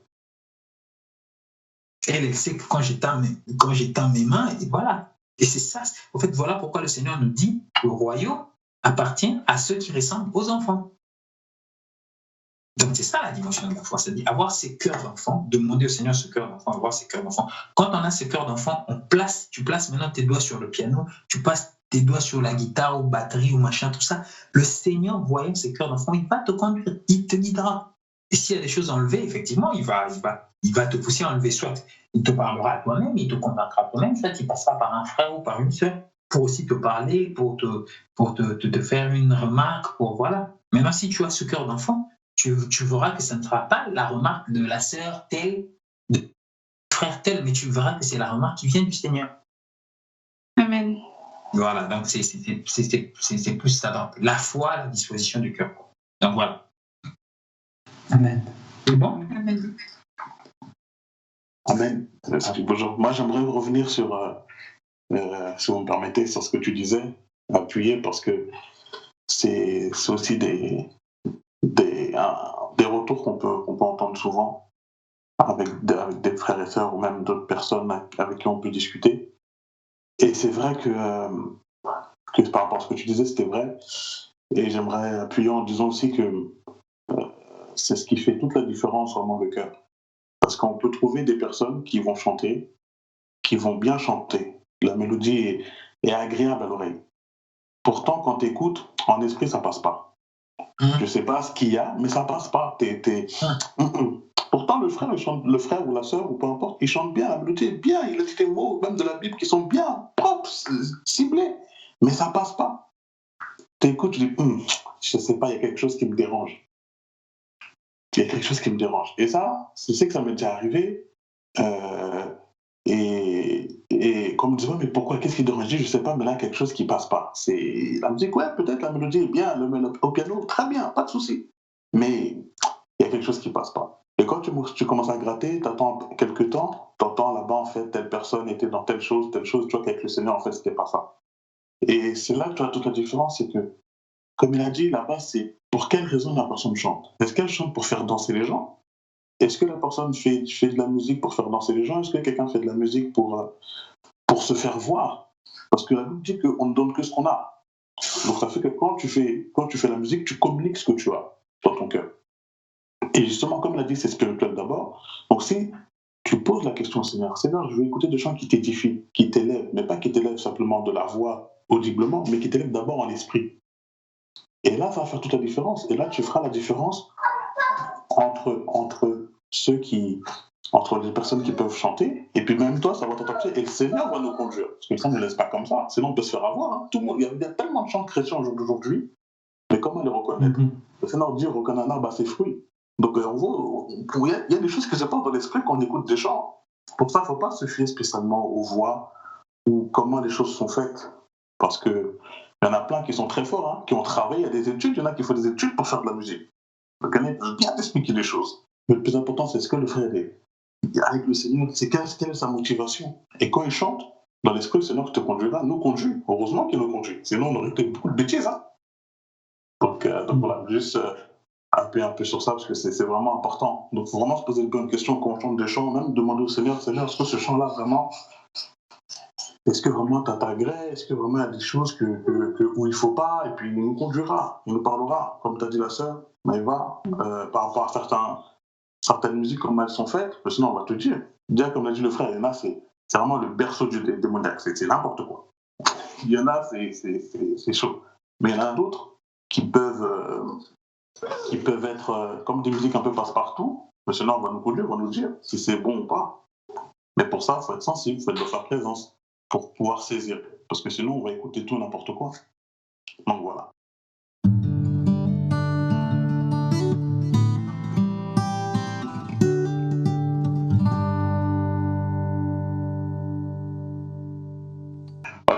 Elle sait que quand j'éteins mes mains, et voilà. Et c'est ça. Au fait, voilà pourquoi le Seigneur nous dit le royaume appartient à ceux qui ressemblent aux enfants. Donc, c'est ça la dimension de la foi, c'est-à-dire avoir ces cœurs d'enfant, demander au Seigneur ce cœur d'enfant, avoir ces cœurs d'enfant. Quand on a ces cœurs d'enfant, tu places maintenant tes doigts sur le piano, tu passes tes doigts sur la guitare ou batterie ou machin, tout ça. Le Seigneur, voyant ces cœurs d'enfant, il va te conduire, il te guidera. Et s'il y a des choses à enlever, effectivement, il va te pousser à enlever. Soit il te parlera à toi-même, il te convaincra toi-même, soit il passera par un frère ou par une sœur pour aussi te parler, pour te faire une remarque, pour voilà. Maintenant, si tu as ce cœur d'enfant, tu verras que ça ne sera pas la remarque de la sœur telle, de frère tel, mais tu verras que c'est la remarque qui vient du Seigneur. Amen. Voilà, donc c'est plus ça. Donc, la foi, la disposition du cœur. Donc voilà. Amen. C'est bon? Amen. Amen. Bonjour. Moi, j'aimerais revenir sur, si vous me permettez, sur ce que tu disais, appuyer, parce que c'est aussi des retours qu'on peut entendre souvent avec des frères et sœurs ou même d'autres personnes avec qui on peut discuter. Et c'est vrai que par rapport à ce que tu disais, c'était vrai. Et j'aimerais appuyer en disant aussi que c'est ce qui fait toute la différence vraiment, le cœur. Parce qu'on peut trouver des personnes qui vont chanter, qui vont bien chanter. La mélodie est agréable à l'oreille. Pourtant, quand tu écoutes, en esprit, ça passe pas. Je ne sais pas ce qu'il y a, mais ça passe pas. Pourtant, le frère ou la sœur, ou peu importe, il chante bien, la mélodie est bien, il a dit des mots, même de la Bible, qui sont bien, propres, ciblés, mais ça passe pas. Tu écoutes, tu dis, je ne sais pas, il y a quelque chose qui me dérange. Il y a quelque chose qui me dérange. Et ça, je sais que ça m'est déjà arrivé. Et comme je dis, mais pourquoi, qu'est-ce qui dérange? Je ne sais pas, mais là, quelque chose qui ne passe pas. C'est la musique, ouais, peut-être la mélodie est bien, au piano, très bien, pas de souci. Mais il y a quelque chose qui ne passe pas. Et quand tu commences à gratter, tu attends quelques temps, tu entends là-bas, en fait, telle personne était dans telle chose, tu vois qu'avec le Seigneur, en fait, ce n'était pas ça. Et c'est là que tu as toute la différence, c'est que, comme il a dit là-bas, c'est pour quelle raison la personne chante? Est-ce qu'elle chante pour faire danser les gens? Est-ce que la personne fait de la musique pour faire danser les gens? Est-ce que quelqu'un fait de la musique pour se faire voir? Parce que la Bible dit qu'on ne donne que ce qu'on a. Donc ça fait que quand tu fais la musique, tu communiques ce que tu as dans ton cœur. Et justement, comme l'a dit, c'est spirituel d'abord. Donc si tu poses la question au Seigneur, Seigneur, je veux écouter des chants qui t'édifient, qui t'élèvent, mais pas qui t'élèvent simplement de la voix audiblement, mais qui t'élèvent d'abord en esprit. Et là, ça va faire toute la différence. Et là, tu feras la différence entre ceux qui entre les personnes qui peuvent chanter, et puis même toi, ça va t'empêcher, et le Seigneur va nous conduire. Parce que ça ne nous laisse pas comme ça, sinon on peut se faire avoir. Hein. Tout le monde, il y a tellement de chants chrétiens aujourd'hui, mais comment les reconnaître? Le Seigneur dit, reconnaît un arbre à ses fruits. Donc en gros, il y a des choses que je pense dans l'esprit quand on écoute des chants. Pour ça, il ne faut pas se fier spécialement aux voix ou comment les choses sont faites. Parce qu'il y en a plein qui sont très forts, hein, qui ont travaillé, il y a des études, il y en a qui font des études pour faire de la musique. Donc on est bien expliquer les choses. Mais le plus important, c'est ce que le frère est. Avec le Seigneur, c'est quelle est sa motivation. Et quand il chante, dans l'esprit, le Seigneur te conduira, nous conduit. Heureusement qu'il nous conduit. Sinon, on aurait fait beaucoup de bêtises. Hein. Donc voilà, juste un peu sur ça, parce que c'est vraiment important. Donc, il faut vraiment se poser une bonne question quand on chante des chants, même demander au Seigneur, Seigneur, est-ce que ce chant-là, vraiment, est-ce que vraiment tu t'agrée? Est-ce que vraiment il y a des choses où il ne faut pas? Et puis, il nous conduira, il nous parlera. Comme tu as dit la sœur, Maëva, par rapport à certaines musiques, comment elles sont faites, sinon, on va te dire. Déjà, comme l'a dit le frère, il y en a, c'est vraiment le berceau du démoniaque, c'est n'importe quoi. Il y en a, c'est chaud. Mais il y en a d'autres qui peuvent être comme des musiques un peu passe-partout. Mais sinon, on va nous conduire, on va nous dire si c'est bon ou pas. Mais pour ça, il faut être sensible, il faut être dans sa présence pour pouvoir saisir. Parce que sinon, on va écouter tout n'importe quoi. Donc voilà.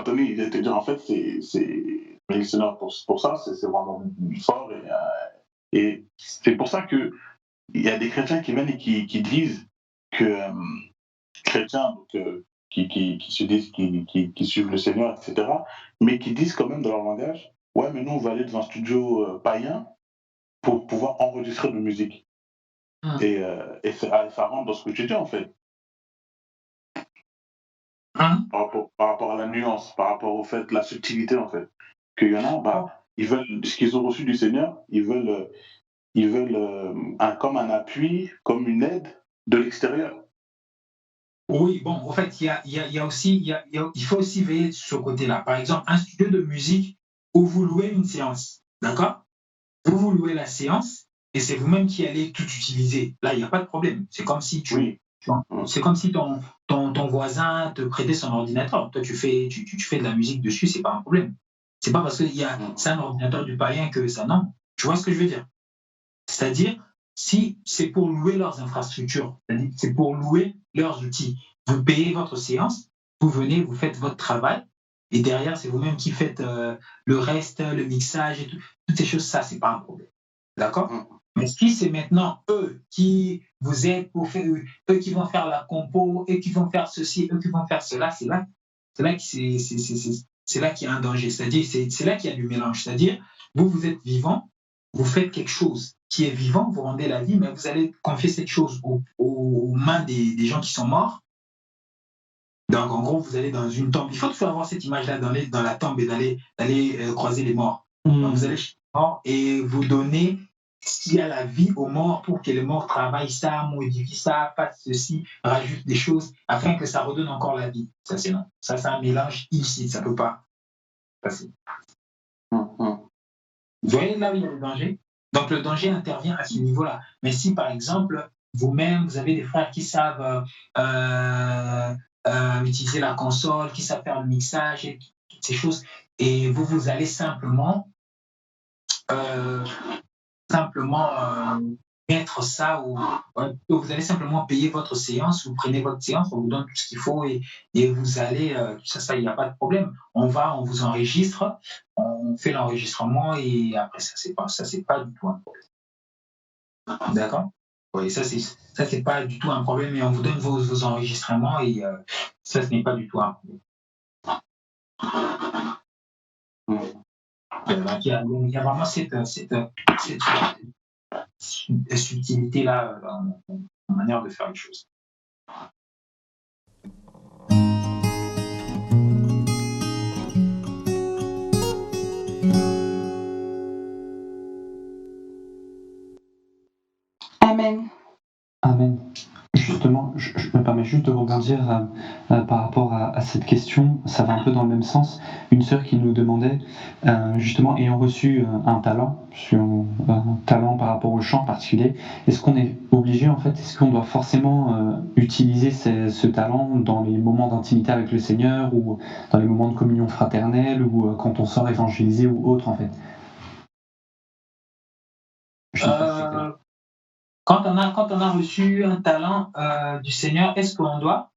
Tony, il était dire en fait, mais le Seigneur pour ça, c'est vraiment fort. Et c'est pour ça qu'il y a des chrétiens qui viennent et qui disent que chrétiens, donc, qui se disent, qui suivent le Seigneur, etc., mais qui disent quand même dans leur langage, ouais, mais nous, on va aller dans un studio païen pour pouvoir enregistrer de musique. Et ça rentre dans ce que tu dis, en fait. Par rapport à la nuance, par rapport au fait, la subtilité, en fait. Qu'il y en a, ils veulent, ce qu'ils ont reçu du Seigneur, ils veulent comme un appui, comme une aide de l'extérieur. Oui, bon, en fait, il faut aussi veiller sur ce côté-là. Par exemple, un studio de musique où vous louez une séance, d'accord? Vous louez la séance et c'est vous-même qui allez tout utiliser. Là, il n'y a pas de problème. C'est comme si c'est comme si ton voisin te prêtait son ordinateur. Toi, tu fais de la musique dessus, c'est pas un problème. C'est pas parce que c'est un ordinateur du païen que ça, non. Tu vois ce que je veux dire? C'est-à-dire, si c'est pour louer leurs infrastructures, c'est-à-dire c'est pour louer leurs outils, vous payez votre séance, vous venez, vous faites votre travail, et derrière, c'est vous-même qui faites le reste, le mixage et toutes ces choses, ça, c'est pas un problème. D'accord? Mais si c'est maintenant eux qui vous aident pour faire, eux qui vont faire la compo, eux qui vont faire ceci, eux qui vont faire cela, c'est là qu'il y a un danger. C'est-à-dire, c'est là qu'il y a du mélange. C'est-à-dire, vous êtes vivant, vous faites quelque chose qui est vivant, vous rendez la vie, mais vous allez confier cette chose aux mains des gens qui sont morts. Donc, en gros, vous allez dans une tombe. Il faut toujours avoir cette image-là dans la tombe et d'aller croiser les morts. Donc, vous allez chez les morts et vous donnez ce qu'il y a la vie aux morts pour que les morts travaillent ça, modifient ça, fassent ceci, rajoutent des choses afin que ça redonne encore la vie. Ça, c'est non. Ça, c'est un mélange illicite. Ça ne peut pas passer. Vous voyez là où il y a le danger? Donc, le danger intervient à ce niveau-là. Mais si, par exemple, vous-même, vous avez des frères qui savent utiliser la console, qui savent faire le mixage et toutes ces choses, et vous allez simplement mettre ça, ou vous allez simplement payer votre séance, vous prenez votre séance, on vous donne tout ce qu'il faut et vous allez, ça, il n'y a pas de problème. On vous enregistre, on fait l'enregistrement et après, ça, c'est pas du tout un problème. D'accord? Oui, ça, c'est pas du tout un problème et on vous donne vos enregistrements et ça, ce n'est pas du tout un problème. Donc, il y a vraiment cette subtilité-là dans la manière de faire les choses. Amen. Amen. Justement, je me permets permets juste de rebondir par rapport à cette question. Ça va un peu dans le même sens. Une sœur qui nous demandait, justement, ayant reçu un talent, par rapport au chant particulier, est-ce qu'on est obligé, en fait, est-ce qu'on doit forcément utiliser ce talent dans les moments d'intimité avec le Seigneur ou dans les moments de communion fraternelle ou quand on sort évangéliser ou autre, en fait? Je sais pas si c'est clair. Quand on a reçu un talent du Seigneur, est-ce qu'on doit?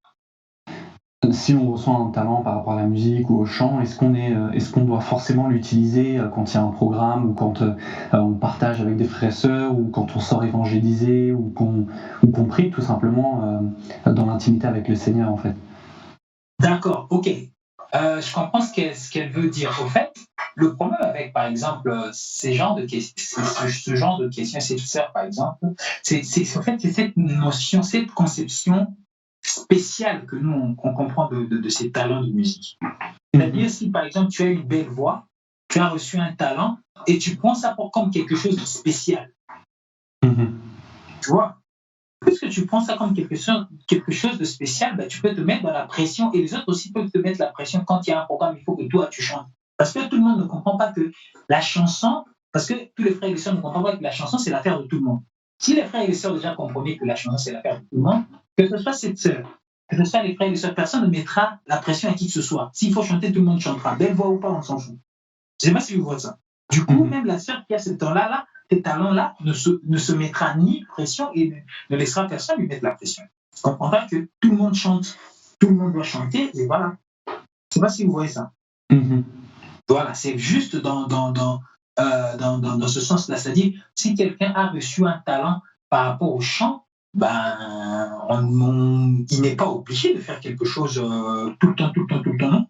Si on reçoit un talent par rapport à la musique ou au chant, est-ce qu'on doit forcément l'utiliser quand il y a un programme ou quand on partage avec des frères et sœurs ou quand on sort évangéliser ou qu'on prie tout simplement dans l'intimité avec le Seigneur en fait? D'accord, ok. Je comprends ce qu'elle veut dire. Au fait, le problème avec, par exemple, ce genre de questions, cette sœur, par exemple, c'est cette notion, cette conception spéciale que nous, on comprend de ces talents de musique. C'est-à-dire, si, par exemple, tu as une belle voix, tu as reçu un talent et tu prends ça comme quelque chose de spécial. Tu vois? Puisque tu prends ça comme quelque chose de spécial, ben, tu peux te mettre dans la pression et les autres aussi peuvent te mettre la pression quand il y a un programme, il faut que toi tu chantes. Parce que tout le monde ne comprend pas que la chanson, parce que tous les frères et les sœurs ne comprennent pas que la chanson c'est l'affaire de tout le monde. Si les frères et les sœurs déjà comprenaient que la chanson c'est l'affaire de tout le monde, que ce soit cette sœur, que ce soit les frères et les sœurs, personne ne mettra la pression à qui que ce soit. S'il faut chanter, tout le monde chantera. Belle voix ou pas, on s'en fout. Je ne sais pas si vous voyez ça. Du coup, même la sœur qui a ce talent-là, ces talents-là ne se mettra ni pression et ne laissera personne lui mettre la pression. Tu comprendras que tout le monde chante, tout le monde doit chanter, et voilà. Je ne sais pas si vous voyez ça. Voilà, c'est juste dans ce sens-là. C'est-à-dire, si quelqu'un a reçu un talent par rapport au chant, ben, il n'est pas obligé de faire quelque chose tout le temps, non.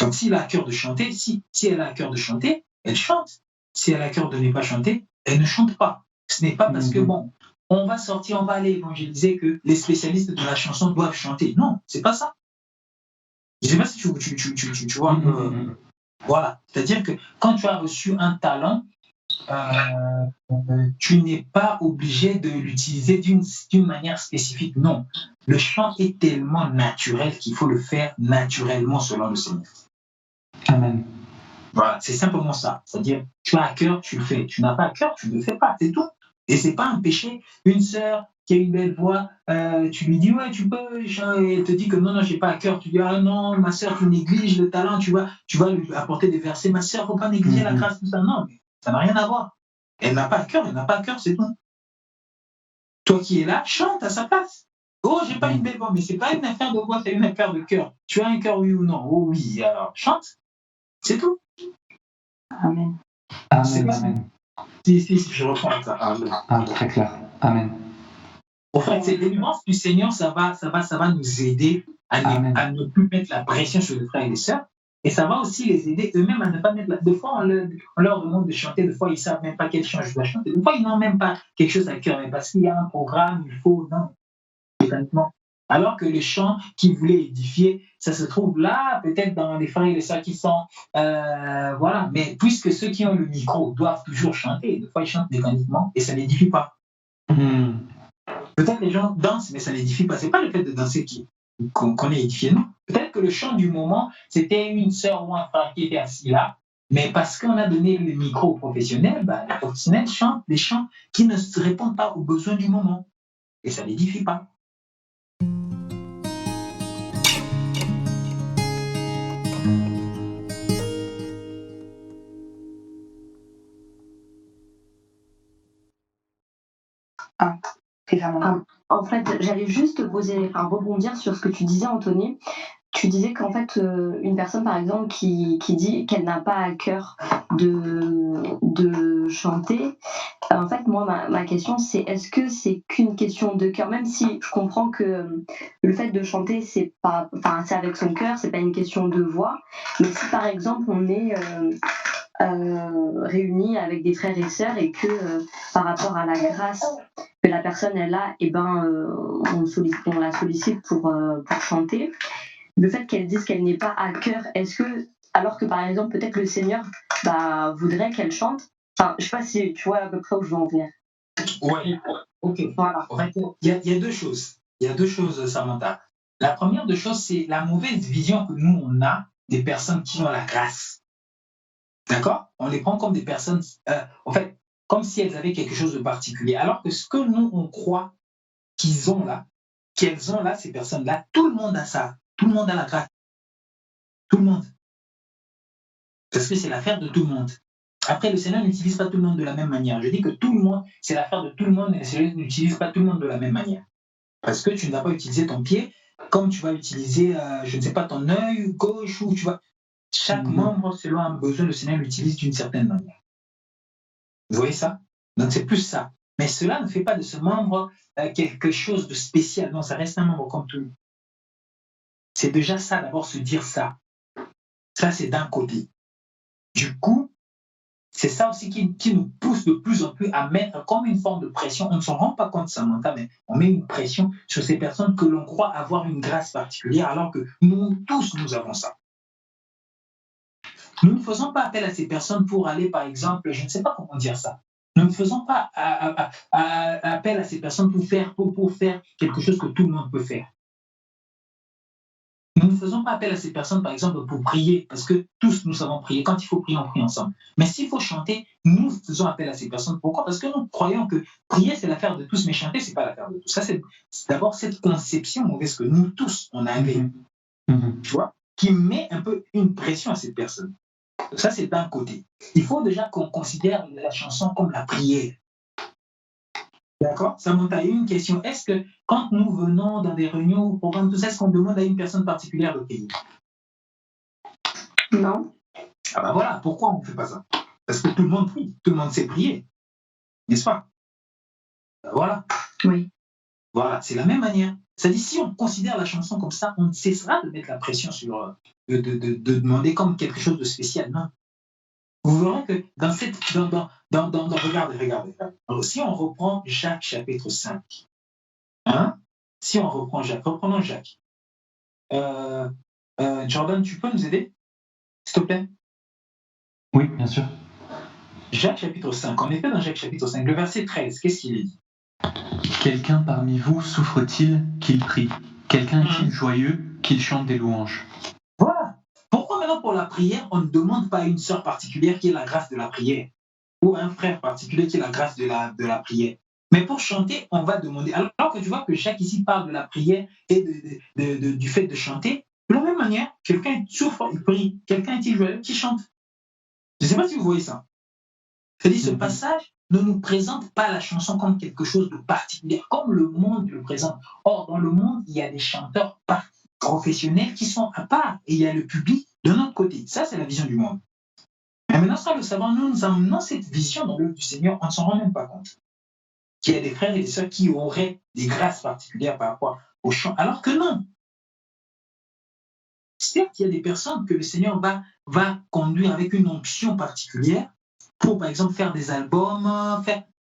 Donc, s'il a à cœur de chanter, si elle a à cœur de chanter, elle chante. Si elle a à cœur de ne pas chanter, elle ne chante pas. Ce n'est pas parce que, bon, on va sortir, on va aller évangéliser que les spécialistes de la chanson doivent chanter. Non, c'est pas ça. Je ne sais pas si tu vois un peu. Voilà. C'est-à-dire que quand tu as reçu un talent, tu n'es pas obligé de l'utiliser d'une manière spécifique. Non. Le chant est tellement naturel qu'il faut le faire naturellement selon le Seigneur. Amen. Voilà, c'est simplement ça. C'est-à-dire, tu as à cœur, tu le fais. Tu n'as pas à cœur, tu ne le fais pas. C'est tout. Et c'est pas un péché. Une sœur qui a une belle voix, tu lui dis, ouais, tu peux, et elle te dit que non, j'ai pas à cœur. Tu dis, ah non, ma sœur, tu négliges le talent, tu vas lui apporter des versets. Ma sœur, faut pas négliger la grâce, tout ça. Non, mais ça n'a rien à voir. Elle n'a pas à cœur, c'est tout. Toi qui es là, chante à sa place. Oh, j'ai pas une belle voix, mais c'est pas une affaire de voix, c'est une affaire de cœur. Tu as un cœur, oui ou non? Oh oui, alors chante. C'est tout. Amen. Amen. Si, je reprends ça. Ah, très clair. Amen. En fait, c'est l'évidence du Seigneur, ça va nous aider à ne plus mettre la pression sur les frères et les sœurs. Et ça va aussi les aider eux-mêmes à ne pas mettre la... Des fois, on leur demande de chanter, des fois, ils ne savent même pas quel chant je dois chanter. Des fois, ils n'ont même pas quelque chose à cœur, mais parce qu'il y a un programme, il faut... Non, mécaniquement. Alors que le chant qui voulait édifier, ça se trouve là, peut-être dans les frères et les sœurs qui sont... voilà. Mais puisque ceux qui ont le micro doivent toujours chanter, des fois, ils chantent mécaniquement et ça n'édifie pas. Peut-être les gens dansent, mais ça n'édifie pas. Ce n'est pas le fait de danser qu'on est édifié, non. Peut-être que le chant du moment, c'était une sœur ou un frère qui était assis là, mais parce qu'on a donné le micro aux professionnels, les professionnels chantent des chants qui ne répondent pas aux besoins du moment. Et ça n'édifie pas. En fait, j'allais juste rebondir sur ce que tu disais, Anthony. Tu disais qu'en fait, une personne, par exemple, qui dit qu'elle n'a pas à cœur de chanter, en fait, moi, ma question, c'est est-ce que c'est qu'une question de cœur? Même si je comprends que le fait de chanter, c'est avec son cœur, c'est pas une question de voix. Mais si, par exemple, on est... réunis avec des frères et sœurs et que par rapport à la grâce que la personne elle a, on la sollicite pour chanter. Le fait qu'elle dise qu'elle n'est pas à cœur, est-ce que, alors que par exemple peut-être le Seigneur voudrait qu'elle chante, enfin je sais pas si tu vois à peu près où je veux en venir. Ouais, ok. Voilà. En fait, il y a deux choses. il y a deux choses, Samantha. La première des choses, c'est la mauvaise vision que nous, on a des personnes qui ont la grâce. D'accord? On les prend comme des personnes, en fait, comme si elles avaient quelque chose de particulier. Alors que ce que nous, on croit qu'elles ont là, ces personnes-là, tout le monde a ça. Tout le monde a la grâce. Tout le monde. Parce que c'est l'affaire de tout le monde. Après, le Seigneur n'utilise pas tout le monde de la même manière. Je dis que tout le monde, c'est l'affaire de tout le monde, mais le Seigneur n'utilise pas tout le monde de la même manière. Parce que tu ne vas pas utiliser ton pied comme tu vas utiliser, je ne sais pas, ton œil gauche ou tu vas. Chaque membre, selon un besoin, le Seigneur l'utilise d'une certaine manière. Vous voyez ça? Donc c'est plus ça. Mais cela ne fait pas de ce membre quelque chose de spécial. Non, ça reste un membre comme tout. C'est déjà ça, d'abord se dire ça. Ça, c'est d'un côté. Du coup, c'est ça aussi qui nous pousse de plus en plus à mettre comme une forme de pression. On ne s'en rend pas compte, Samantha, mais on met une pression sur ces personnes que l'on croit avoir une grâce particulière, alors que nous tous, nous avons ça. Nous ne faisons pas appel à ces personnes pour aller, par exemple, je ne sais pas comment dire ça. Nous ne faisons pas appel à ces personnes pour faire quelque chose que tout le monde peut faire. Nous ne faisons pas appel à ces personnes, par exemple, pour prier, parce que tous nous savons prier. Quand il faut prier, on prie ensemble. Mais s'il faut chanter, nous faisons appel à ces personnes. Pourquoi? Parce que nous croyons que prier, c'est l'affaire de tous, mais chanter, ce n'est pas l'affaire de tous. Ça, c'est d'abord cette conception mauvaise que nous tous, on avait, tu vois, qui met un peu une pression à ces personnes. Ça, c'est d'un côté. Il faut déjà qu'on considère la chanson comme la prière. D'accord? Ça monte à une question. Est-ce que quand nous venons dans des réunions ou programmes, tout ça, est-ce qu'on demande à une personne particulière de prier? Non. Ah ben voilà, pourquoi on ne fait pas ça? Parce que tout le monde prie, tout le monde sait prier. N'est-ce pas? Ben voilà. Oui. Voilà, c'est la même manière. C'est-à-dire, si on considère la chanson comme ça, on ne cessera de mettre la pression sur, de demander comme quelque chose de spécial. Non. Vous verrez que dans cette. Regardez. Alors, si on reprend Jacques chapitre 5, hein? Si on reprend Jacques, reprenons Jacques. Jordan, tu peux nous aider, s'il te plaît? Oui, bien sûr. Jacques chapitre 5, on était dans Jacques chapitre 5, le verset 13, qu'est-ce qu'il est dit? Quelqu'un parmi vous souffre-t-il qu'il prie? Quelqu'un est-il joyeux qu'il chante des louanges? Voilà. Pourquoi maintenant pour la prière, on ne demande pas à une sœur particulière qui est la grâce de la prière ou à un frère particulier qui est la grâce de la prière? Mais pour chanter, on va demander. Alors que tu vois que Jacques ici parle de la prière et du fait de chanter, de la même manière, quelqu'un souffre, il prie. Quelqu'un est-il joyeux qui chante? Je ne sais pas si vous voyez ça. C'est-à-dire, ce passage ne nous présente pas la chanson comme quelque chose de particulier, comme le monde le présente. Or, dans le monde, il y a des chanteurs professionnels qui sont à part, et il y a le public de notre côté. Ça, c'est la vision du monde. Mais maintenant, sans le savoir, nous amenons cette vision dans l'œuvre du Seigneur, on ne s'en rend même pas compte. Qu'il y a des frères et des sœurs qui auraient des grâces particulières par rapport au chant, alors que non. Certes, il y a des personnes que le Seigneur va conduire avec une onction particulière pour, par exemple, faire des albums,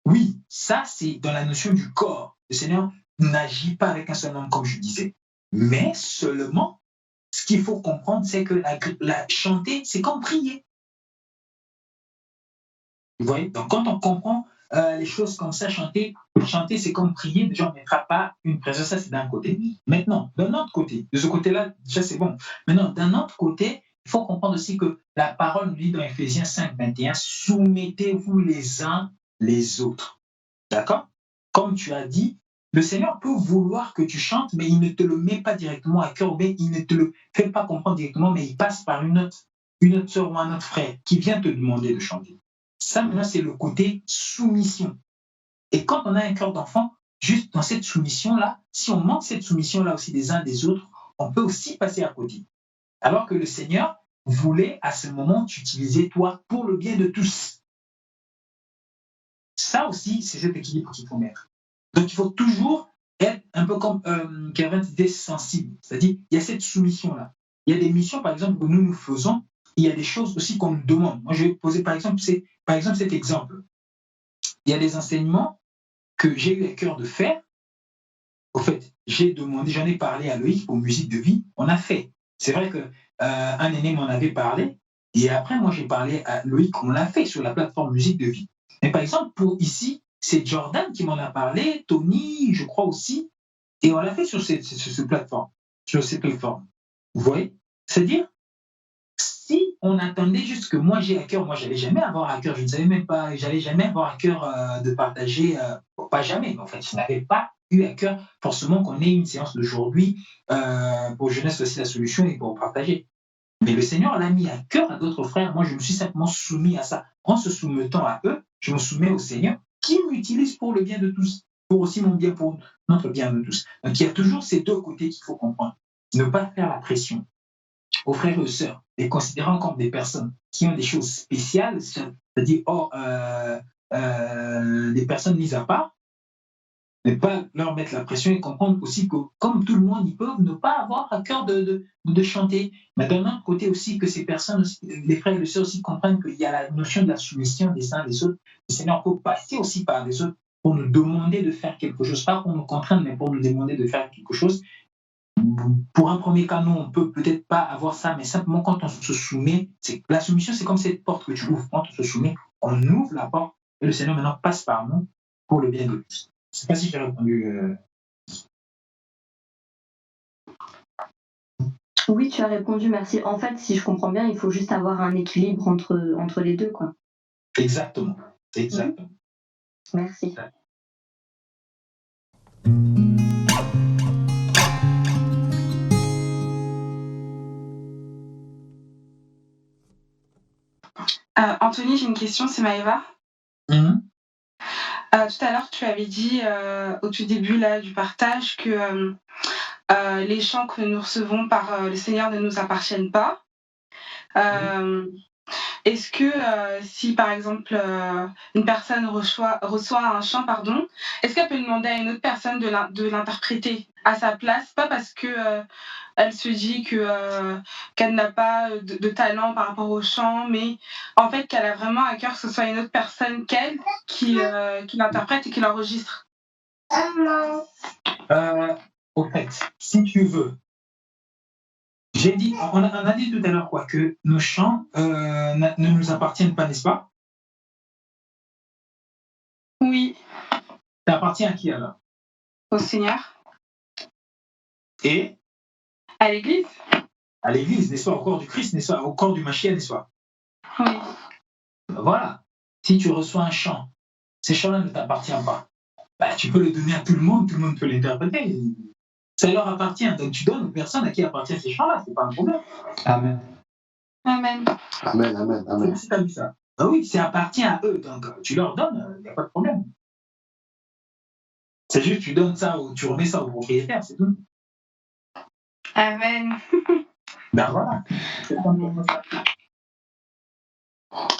Oui, ça, c'est dans la notion du corps. Le Seigneur n'agit pas avec un seul homme, comme je disais. Mais seulement, ce qu'il faut comprendre, c'est que la chanter, c'est comme prier. Vous voyez? Donc, quand on comprend les choses comme ça, chanter, c'est comme prier, déjà, on ne mettra pas une pression. Ça, c'est d'un côté. Maintenant, d'un autre côté, de ce côté-là, déjà, c'est bon. Maintenant, d'un autre côté, il faut comprendre aussi que la parole nous dit dans Ephésiens 5, 21, soumettez-vous les uns les autres. D'accord? Comme tu as dit, le Seigneur peut vouloir que tu chantes, mais il ne te le met pas directement à cœur, mais il ne te le fait pas comprendre directement, mais il passe par une autre sœur ou un autre frère qui vient te demander de chanter. Ça, maintenant, c'est le côté soumission. Et quand on a un cœur d'enfant, juste dans cette soumission-là, si on manque cette soumission-là aussi des uns des autres, on peut aussi passer à côté. Alors que le Seigneur voulait à ce moment t'utiliser toi pour le bien de tous. Ça aussi, c'est cet équilibre qu'il faut mettre. Donc il faut toujours être un peu comme Kevin disait, sensible. C'est-à-dire, il y a cette soumission-là. Il y a des missions, par exemple, que nous faisons. Il y a des choses aussi qu'on nous demande. Moi, je vais poser, par exemple, cet exemple. Il y a des enseignements que j'ai eu à cœur de faire. Au fait, j'en ai parlé à Loïc pour Musique de Vie. On a fait. C'est vrai qu'un aîné m'en avait parlé. Et après, moi, j'ai parlé à Loïc. On l'a fait sur la plateforme Musique de Vie. Mais par exemple, pour ici, c'est Jordan qui m'en a parlé, Tony, je crois aussi. Et on l'a fait sur ces plateformes, sur ces plateformes. Vous voyez? C'est-à-dire, si on attendait juste que moi j'ai à cœur, moi j'allais jamais avoir à cœur, je ne savais même pas, j'allais jamais avoir à cœur de partager, pas jamais, mais en fait, je n'avais pas eu à cœur forcément qu'on ait une séance d'aujourd'hui pour Jeunesse aussi la solution et pour partager. Mais le Seigneur l'a mis à cœur à d'autres frères. Moi, je me suis simplement soumis à ça. En se soumettant à eux, je me soumets au Seigneur qui m'utilise pour le bien de tous, pour aussi mon bien, pour notre bien de tous. Donc, il y a toujours ces deux côtés qu'il faut comprendre. Ne pas faire la pression aux frères et aux sœurs, les considérant comme des personnes qui ont des choses spéciales, c'est-à-dire des personnes mises à part, ne pas leur mettre la pression et comprendre aussi que, comme tout le monde, ils peuvent ne pas avoir à cœur de chanter. Mais d'un autre côté aussi, que ces personnes, aussi, les frères et les sœurs aussi comprennent qu'il y a la notion de la soumission des uns des autres. Le Seigneur peut passer aussi par les autres pour nous demander de faire quelque chose, pas pour nous contraindre, mais pour nous demander de faire quelque chose. Pour un premier cas, nous, on peut peut-être pas avoir ça, mais simplement quand on se soumet, la soumission, c'est comme cette porte que tu ouvres. Quand on se soumet, on ouvre la porte et le Seigneur maintenant passe par nous pour le bien de tous. Je ne sais pas si j'ai répondu. Oui, tu as répondu, merci. En fait, si je comprends bien, il faut juste avoir un équilibre entre les deux, quoi. Exactement. Exactement. Merci. Anthony, j'ai une question, c'est Maëva. Tout à l'heure, tu avais dit au tout début là, du partage que les chants que nous recevons par le Seigneur ne nous appartiennent pas. Est-ce que si par exemple une personne reçoit un chant, est-ce qu'elle peut demander à une autre personne de l'interpréter à sa place, pas parce que elle se dit qu'elle n'a pas de talent par rapport au chant, mais en fait qu'elle a vraiment à cœur que ce soit une autre personne qu'elle qui l'interprète et qui l'enregistre. Au fait, si tu veux, on a dit tout à l'heure que nos chants ne nous appartiennent pas, n'est-ce pas? Oui. Ça appartient à qui alors? Au Seigneur. Et à l'Église. À l'Église, n'est-ce pas? Au corps du Christ, n'est-ce pas? Au corps du Mashiach, n'est-ce pas? Oui. Voilà. Si tu reçois un chant, ces chants-là ne t'appartiennent pas. Tu peux le donner à tout le monde peut l'interpréter. Ça leur appartient. Donc tu donnes aux personnes à qui appartiennent ces chants-là, c'est pas un problème. Amen. Amen. Amen, amen, amen. C'est comme ça. Ah oui, ça appartient à eux, donc tu leur donnes, il n'y a pas de problème. C'est juste tu donnes ça ou tu remets ça au propriétaire, c'est tout. Amen. Ben voilà.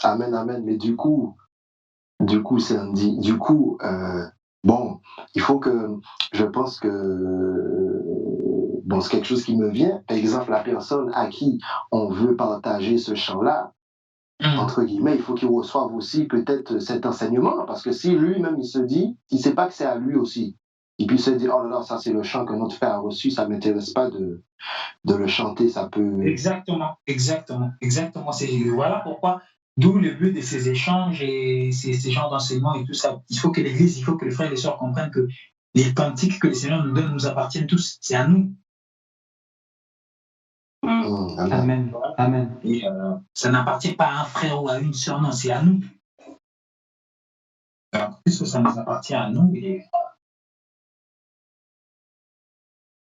Amen, amen. Mais du coup, Sandy, bon, il faut que, je pense que, bon, c'est quelque chose qui me vient. Par exemple, la personne à qui on veut partager ce chant-là, entre guillemets, il faut qu'il reçoive aussi peut-être cet enseignement, parce que si lui-même il se dit, il ne sait pas que c'est à lui aussi, et puis il se dit, oh là là, ça c'est le chant que notre frère a reçu, ça ne m'intéresse pas de le chanter, ça peut... Exactement. Voilà pourquoi, d'où le but de ces échanges et ces genres d'enseignements et tout ça. Il faut que l'Église, il faut que les frères et les sœurs comprennent que les cantiques que le Seigneur nous donne nous appartiennent tous, c'est à nous. Amen. Amen. Et ça n'appartient pas à un frère ou à une sœur, non, c'est à nous. Alors, puisque ça nous appartient à nous, et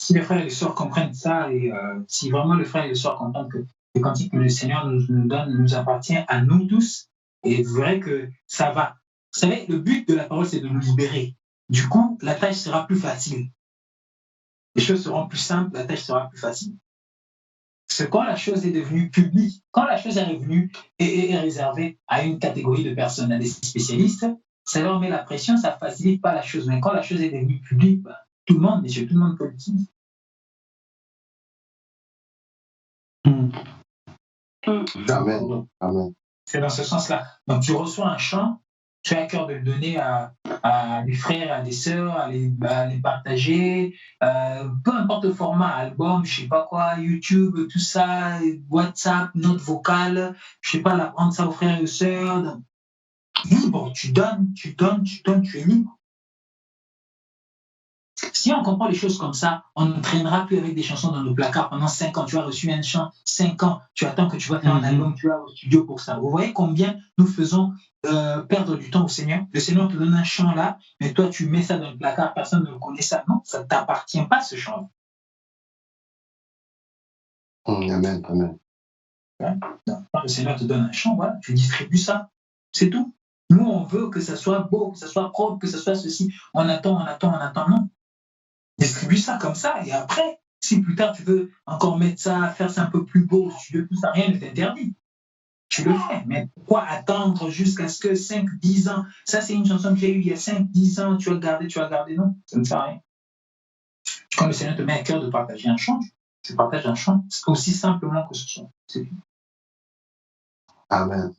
si les frères et les sœurs comprennent ça, et si vraiment les frères et les sœurs comprennent que les cantiques que le Seigneur nous donne nous appartient à nous tous, et vous verrez que ça va. Vous savez, le but de la parole, c'est de nous libérer. Du coup, la tâche sera plus facile. Les choses seront plus simples, la tâche sera plus facile. Parce que quand la chose est devenue publique, quand la chose est revenue et est réservée à une catégorie de personnes, à des spécialistes, ça leur met la pression, ça ne facilite pas la chose. Mais quand la chose est devenue publique, tout le monde, monsieur, tout le monde peut l'utiliser. Amen. Amen. C'est dans ce sens-là. Donc, tu reçois un chant, tu as à cœur de le donner à des frères, à des sœurs, à les partager, peu importe le format, album, je sais pas quoi, YouTube, tout ça, WhatsApp, note vocale, je sais pas, apprendre ça aux frères et aux sœurs. Libre, tu donnes, tu es libre. Si on comprend les choses comme ça, on ne traînera plus avec des chansons dans nos placards pendant 5 ans. Tu as reçu un chant, 5 ans, tu attends que tu vas faire un album, tu vas au studio pour ça. Vous voyez combien nous faisons perdre du temps au Seigneur? Le Seigneur te donne un chant là, mais toi tu mets ça dans le placard, personne ne connaît ça. Non, ça ne t'appartient pas ce chant. Amen, amen. Quand le Seigneur te donne un chant, voilà, tu distribues ça. C'est tout. Nous, on veut que ça soit beau, que ça soit propre, que ça soit ceci. On attend, non. Distribue ça comme ça, et après, si plus tard tu veux encore mettre ça, faire ça un peu plus beau, tu veux tout ça, rien ne t'interdit. Tu le fais, mais pourquoi attendre jusqu'à ce que 5-10 ans, ça c'est une chanson que j'ai eue il y a 5-10 ans, tu as gardé, non, ça ne sert à rien. Quand le Seigneur te met à cœur de partager un chant, tu partages un chant, c'est aussi simplement que ce chant. C'est tout. Amen.